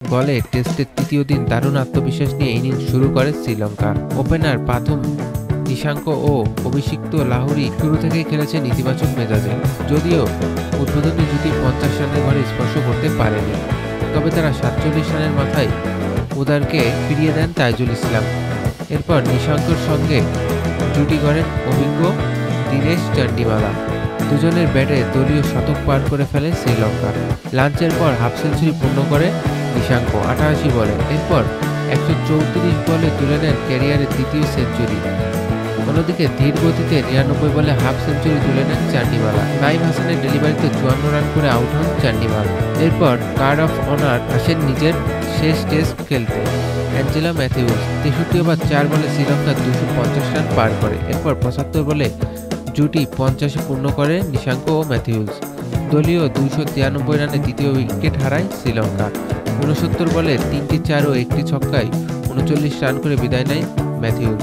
বলে টেস্টের তৃতীয় দিন দারুণ আত্মবিশ্বাস নিয়ে ইনিংস শুরু করে শ্রীলঙ্কা। ওপেনার প্রথম নিশাঙ্ক ও অভিষিক্ত লাহিড়ী শুরু থেকেই খেলেছেন ইতিবাচক মেজাজে। যদিও উদ্বোধনী জুটি 50 রানের ঘরে স্পর্শ করতে পারেনি, তবে তারা 47 রানের মাথায় উদারকে ফিরিয়ে দেন তাইজুল ইসলাম। এরপর নিশাঙ্কর সঙ্গে জুটি গড়েন অভিজ্ঞ দীনেশ চান্ডিমালা। দুজনের ব্যাটে দলীয় শতক পার করে ফেলে শ্রীলঙ্কা। লাঞ্চের পর হাফ সেঞ্চুরি পূর্ণ করে নিশাঙ্ক 88 বলে। এরপর 134 বলে তুলে নেন ক্যারিয়ারের দ্বিতীয় সেঞ্চুরি। অন্যদিকে ধীর গতিতে 99 বলে হাফ সেঞ্চুরি তুলে নেন চান্ডিমালা। নাইম হাসানের ডেলিভারিতে 54 রান করে আউট হন চান্ডিমালা। এরপর কার্ড অফ অনার আসেন নিজের শেষ টেস্ট খেলতে অ্যাঞ্জেলো ম্যাথিউস। 63 ওভার 4 বলে শ্রীলঙ্কা 250 রান পার করে। এরপর 75 বলে জুটি 50 পূর্ণ করে নিশাঙ্ক ও ম্যাথিউস। দলীয় 293 রানে দ্বিতীয় উইকেট হারায় শ্রীলঙ্কা। 69 বলে 3টি 4 ও 1টি ছক্কায় 39 রান করে বিদায় নেয় ম্যাথিউস।